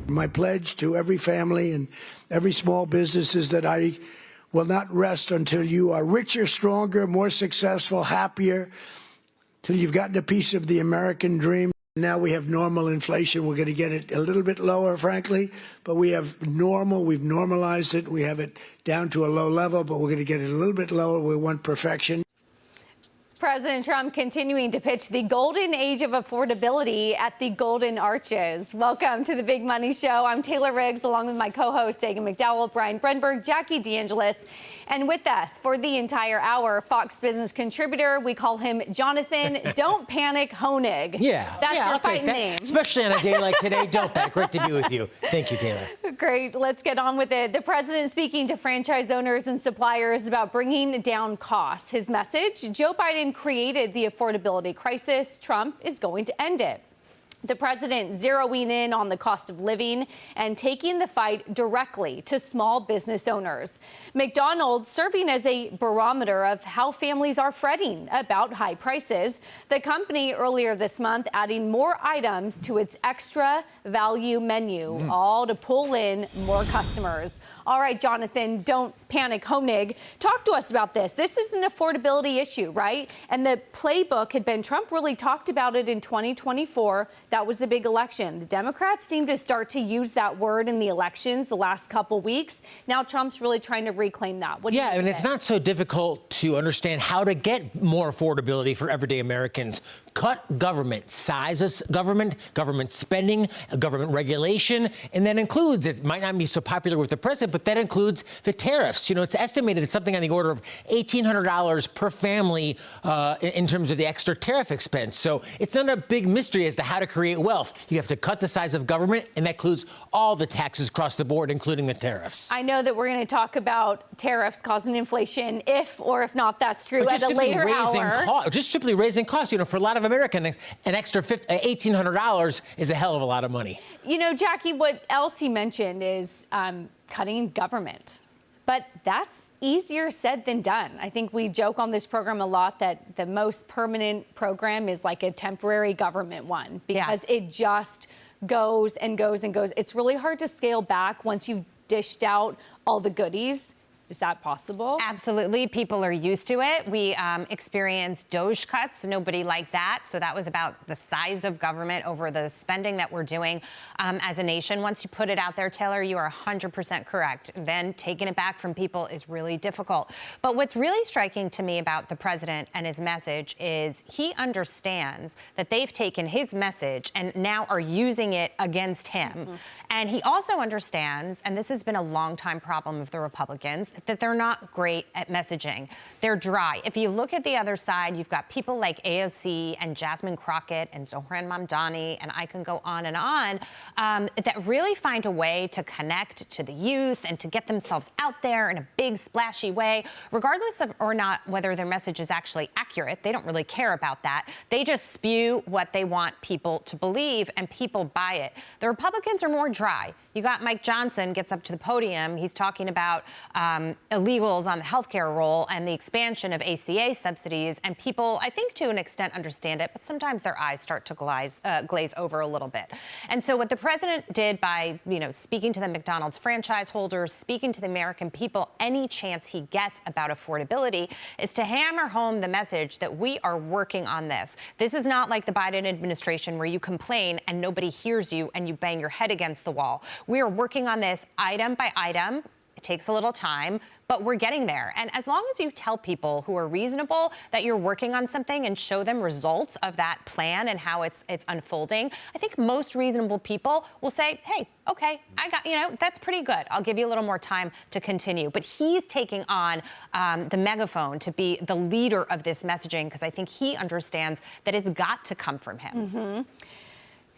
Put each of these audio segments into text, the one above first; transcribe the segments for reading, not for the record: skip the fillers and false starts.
My pledge to every family and every small business is that I will not rest until you are richer, stronger, more successful, happier, till you've gotten a piece of the American dream. Now we have normal inflation. We're going to get it a little bit lower, frankly, but we have normal. We've normalized it. We have it down to a low level, but we're going to get it a little bit lower. We want perfection. President Trump continuing to pitch the golden age of affordability at the Golden Arches. Welcome to the Big Money Show. I'm Taylor Riggs, along with my co-host, Dagan McDowell, Brian Brenberg, Jackie DeAngelis. And with us for the entire hour, Fox Business contributor, we call him Jonathan Don't Panic Honig. That's your fighting name. Especially on a day like today. Don't panic. Great to be with you. Thank you, Taylor. Great. Let's get on with it. The president speaking to franchise owners and suppliers about bringing down costs. His message, Joe Biden created the affordability crisis. Trump is going to end it. The president zeroing in on the cost of living and taking the fight directly to small business owners. McDonald's serving as a barometer of how families are fretting about high prices. The company earlier this month adding more items to its extra value menu, all to pull in more customers. All right, Jonathan, Don't Panic Honig, talk to us about this. This is an affordability issue, right? And the playbook had been, Trump really talked about it in 2024. That was the big election. The Democrats seem to start to use that word in the elections the last couple weeks. Now Trump's really trying to reclaim that. What do you think and of it's it? not so difficult to understand how to get more affordability for everyday Americans. Cut government, size of government, government spending, government regulation, and that includes, it might not be so popular with the president, but that includes the tariffs. You know, it's estimated it's something on the order of $1,800 per family in terms of the extra tariff expense. So it's not a big mystery as to how to create wealth. You have to cut the size of government, and that includes all the taxes across the board, including the tariffs. I know that we're going to talk about tariffs causing inflation, if not that's true, at a later hour. Just simply raising costs. You know, for a lot of Americans, an extra $1,800 is a hell of a lot of money. You know, Jackie, what else he mentioned is cutting government. But that's easier said than done. I think we joke on this program a lot that the most permanent program is like a temporary government one, because it just goes and goes and goes. It's really hard to scale back once you've dished out all the goodies. Is that possible? Absolutely. People are used to it. We experienced DOGE cuts. Nobody liked that. So that was about the size of government over the spending that we're doing as a nation. Once you put it out there, Taylor, you are 100% correct. Then taking it back from people is really difficult. But what's really striking to me about the president and his message is he understands that they've taken his message and now are using it against him. And he also understands, and this has been a long-time problem of the Republicans, that they're not great at messaging. They're dry. If you look at the other side, you've got people like AOC and Jasmine Crockett and Zohran Mamdani, and I can go on and on, that really find a way to connect to the youth and to get themselves out there in a big, splashy way, regardless of or not whether their message is actually accurate. They don't really care about that. They just spew what they want people to believe, and people buy it. The Republicans are more dry. You got Mike Johnson gets up to the podium. He's talking about illegals on the healthcare roll and the expansion of ACA subsidies. And people, I think, to an extent understand it, but sometimes their eyes start to glaze over a little bit. And so what the president did by, speaking to the McDonald's franchise holders, speaking to the American people, any chance he gets about affordability, is to hammer home the message that we are working on this. This is not like the Biden administration where you complain and nobody hears you and you bang your head against the wall. We are working on this item by item. It takes a little time, but we're getting there. And as long as you tell people who are reasonable that you're working on something and show them results of that plan and how it's unfolding, I think most reasonable people will say, hey, okay, I got, that's pretty good. I'll give you a little more time to continue. But he's taking on the megaphone to be the leader of this messaging, because I think he understands that it's got to come from him.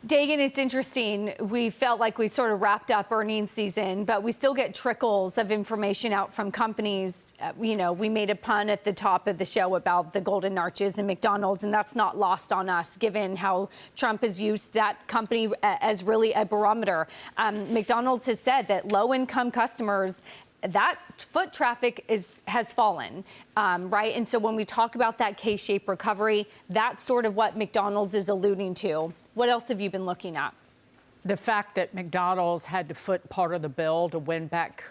Dagan, it's interesting. We felt like we sort of wrapped up earnings season, but we still get trickles of information out from companies. We made a pun at the top of the show about the Golden Arches and McDonald's, and that's not lost on us, given how Trump has used that company as really a barometer. McDonald's has said that low-income customers, that foot traffic has fallen, right? And so when we talk about that K-shaped recovery, that's sort of what McDonald's is alluding to. What else have you been looking at? the fact that McDonald's had to foot part of the bill to win back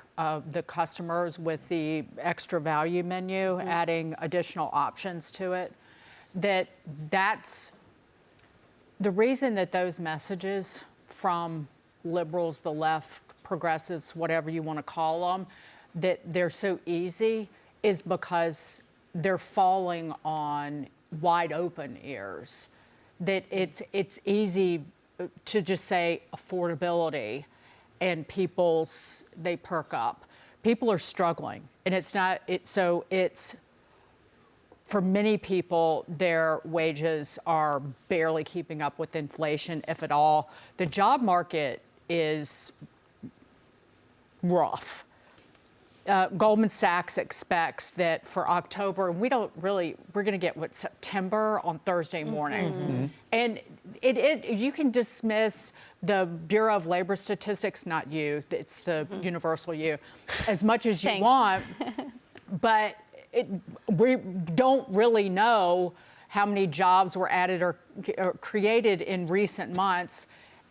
the customers with the extra value menu, adding additional options to it, that's the reason that those messages from liberals, the left, progressives, whatever you want to call them, that they're so easy is because they're falling on wide open ears. That it's easy to just say affordability and they perk up. People are struggling, and it's for many people, their wages are barely keeping up with inflation, if at all. The job market is rough. Goldman Sachs expects that for October, we're going to get September on Thursday morning. And you can dismiss the Bureau of Labor Statistics, not you, it's the universal you, as much as you want, but we don't really know how many jobs were added or created in recent months.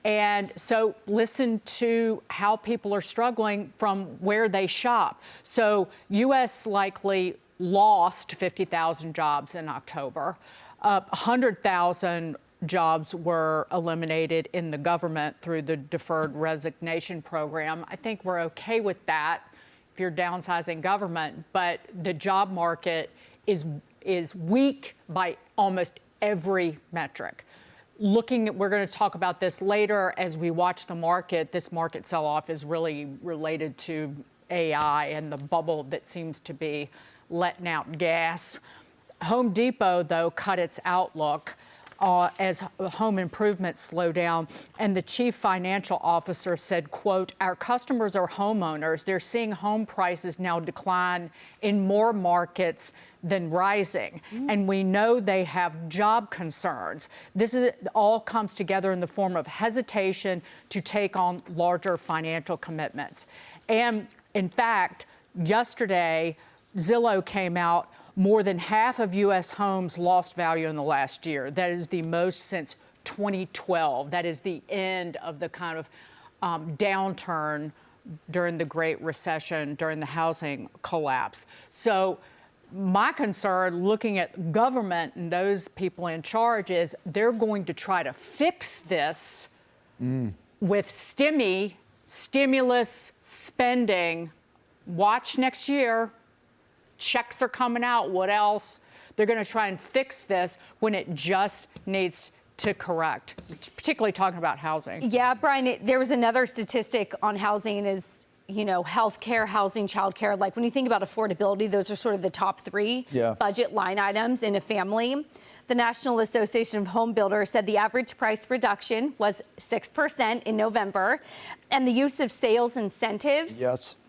And so listen to how people are struggling from where they shop. So U.S. likely lost 50,000 jobs in October. 100,000 jobs were eliminated in the government through the deferred resignation program. I think we're okay with that if you're downsizing government, but the job market is weak by almost every metric. We're going to talk about this later as we watch the market. This market sell-off is really related to AI and the bubble that seems to be letting out gas. Home Depot, though, cut its outlook as home improvements slow down. And the chief financial officer said, quote, "Our customers are homeowners. They're seeing home prices now decline in more markets than rising. And we know they have job concerns. This all comes together in the form of hesitation to take on larger financial commitments." And in fact, yesterday, Zillow came out. More than half of U.S. homes lost value in the last year. That is the most since 2012. That is the end of the kind of downturn during the Great Recession, during the housing collapse. So my concern, looking at government and those people in charge, is they're going to try to fix this with stimulus spending. Watch next year. Checks are coming out. What else? They're going to try and fix this when it just needs to correct, particularly talking about housing. Yeah, Brian, there was another statistic on housing is, healthcare, housing, childcare. Like when you think about affordability, those are sort of the top three budget line items in a family. The National Association of Home Builders said the average price reduction was 6% in November, and the use of sales incentives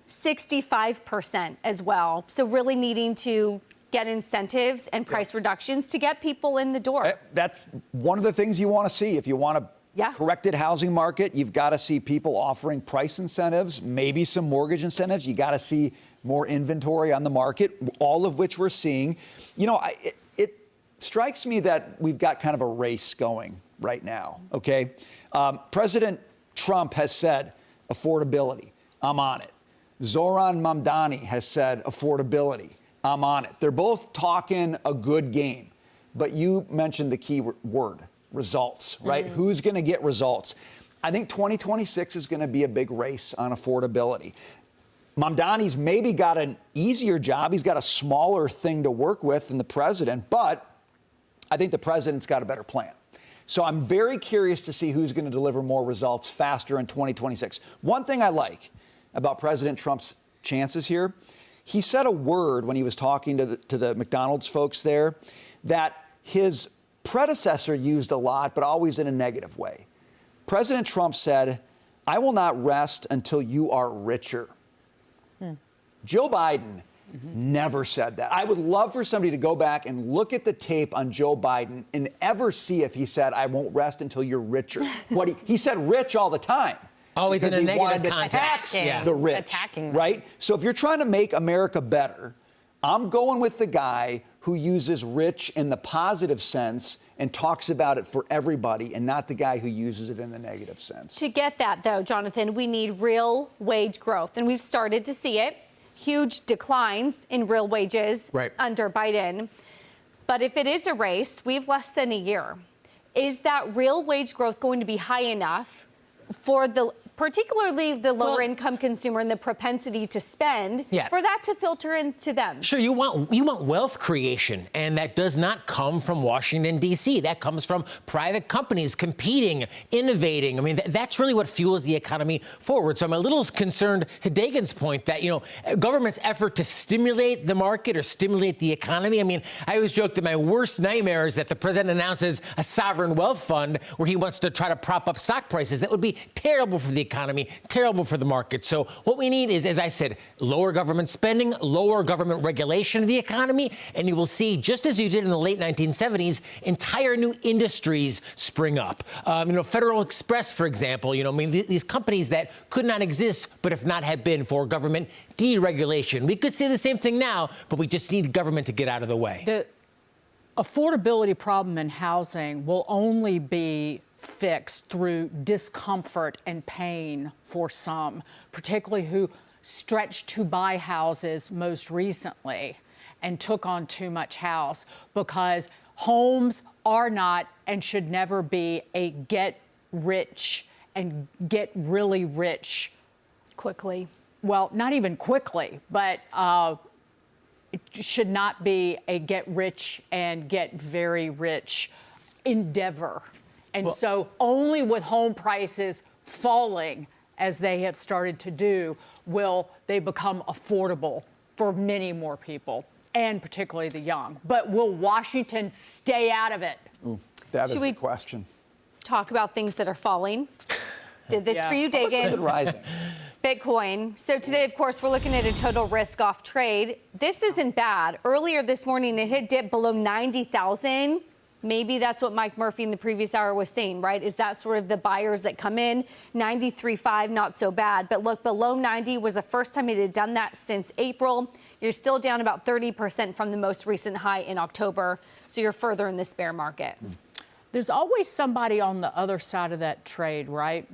65% as well. So really needing to get incentives and price reductions to get people in the door. That's one of the things you want to see. If you want a corrected housing market, you've got to see people offering price incentives, maybe some mortgage incentives. You got to see more inventory on the market, all of which we're seeing. It strikes me that we've got kind of a race going right now, okay? President Trump has said affordability. I'm on it. Zoran Mamdani has said affordability. I'm on it. They're both talking a good game. But you mentioned the key word, results, right? Who's going to get results? I think 2026 is going to be a big race on affordability. Mamdani's maybe got an easier job. He's got a smaller thing to work with than the president, but I think the president's got a better plan. So I'm very curious to see who's going to deliver more results faster in 2026. One thing I like about President Trump's chances here, he said a word when he was talking to the McDonald's folks there that his predecessor used a lot, but always in a negative way. President Trump said, "I will not rest until you are richer." Joe Biden never said that. I would love for somebody to go back and look at the tape on Joe Biden and ever see if he said, "I won't rest until you're richer." He said rich all the time. Always in a negative context. Yeah. The rich, attacking them. right? So if you're trying to make America better, I'm going with the guy who uses rich in the positive sense and talks about it for everybody, and not the guy who uses it in the negative sense. To get that, though, Jonathan, we need real wage growth, and we've started to see it. Huge declines in real wages under Biden. But if it is a race, we have less than a year. Is that real wage growth going to be high enough for particularly the lower income consumer and the propensity to spend for that to filter into them? Sure, you want wealth creation, and that does not come from Washington, D.C. That comes from private companies competing, innovating. I mean, that's really what fuels the economy forward. So I'm a little concerned to Dagan's point that, government's effort to stimulate the market or stimulate the economy. I mean, I always joke that my worst nightmare is that the president announces a sovereign wealth fund where he wants to try to prop up stock prices. That would be terrible for the economy, terrible for the market. So what we need is, as I said, lower government spending, lower government regulation of the economy, and you will see, just as you did in the late 1970s, entire new industries spring up. Federal Express, for example, these companies that could not exist but if not had been for government deregulation. We could say the same thing now, but we just need government to get out of the way. The affordability problem in housing will only be fixed through discomfort and pain for some, particularly who stretched to buy houses most recently and took on too much house, because homes are not and should never be a get rich and get really rich quickly. Well, not even quickly, but it should not be a get rich and get very rich endeavor. And so only with home prices falling, as they have started to do, will they become affordable for many more people, and particularly the young. But will Washington stay out of it? Ooh, that is the question. Talk about things that are falling. Did this for you, Dagan. Rising. Bitcoin. So today, of course, we're looking at a total risk-off trade. This isn't bad. Earlier this morning, it had dipped below 90,000. Maybe that's what Mike Murphy in the previous hour was saying, right? Is that sort of the buyers that come in? 93.5, not so bad. But look, below 90 was the first time it had done that since April. You're still down about 30% from the most recent high in October. So you're further in this bear market. There's always somebody on the other side of that trade, right?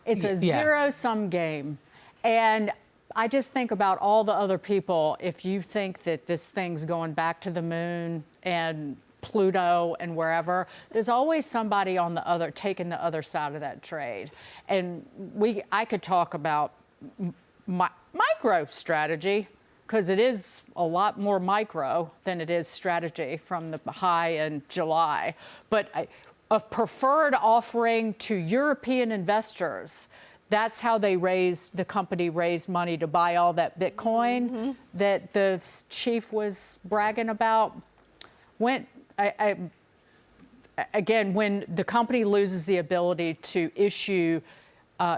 It's a zero-sum game. And I just think about all the other people. If you think that this thing's going back to the moon and Pluto and wherever, there's always somebody on the other, taking the other side of that trade. And I could talk about micro strategy, because it is a lot more micro than it is strategy from the high in July. But a preferred offering to European investors, that's how the company raised money to buy all that Bitcoin that the chief was bragging about. Again, when the company loses the ability to issue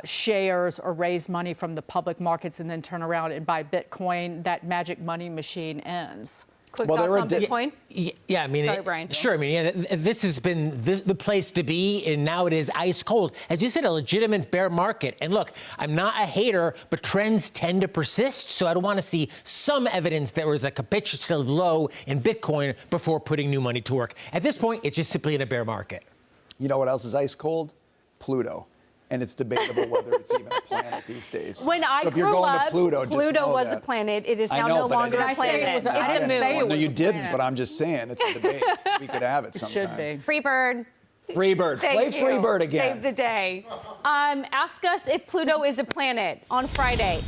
shares or raise money from the public markets and then turn around and buy Bitcoin, that magic money machine ends. Quick thoughts on Bitcoin? Yeah, I mean, Sorry, Brian. Sure, I mean, this has been the place to be, and now it is ice cold. As you said, a legitimate bear market. And look, I'm not a hater, but trends tend to persist, so I'd want to see some evidence there was a capitulative low in Bitcoin before putting new money to work. At this point, it's just simply in a bear market. You know what else is ice cold? Pluto. And it's debatable whether it's even a planet these days. When I grew up, Pluto was a planet. It is now no longer a planet. It's a moon. No, you didn't, but I'm just saying it's a debate. We could have it sometime. It should be. Free bird. Free bird. Play free bird again. Save the day. Ask us if Pluto is a planet on Friday.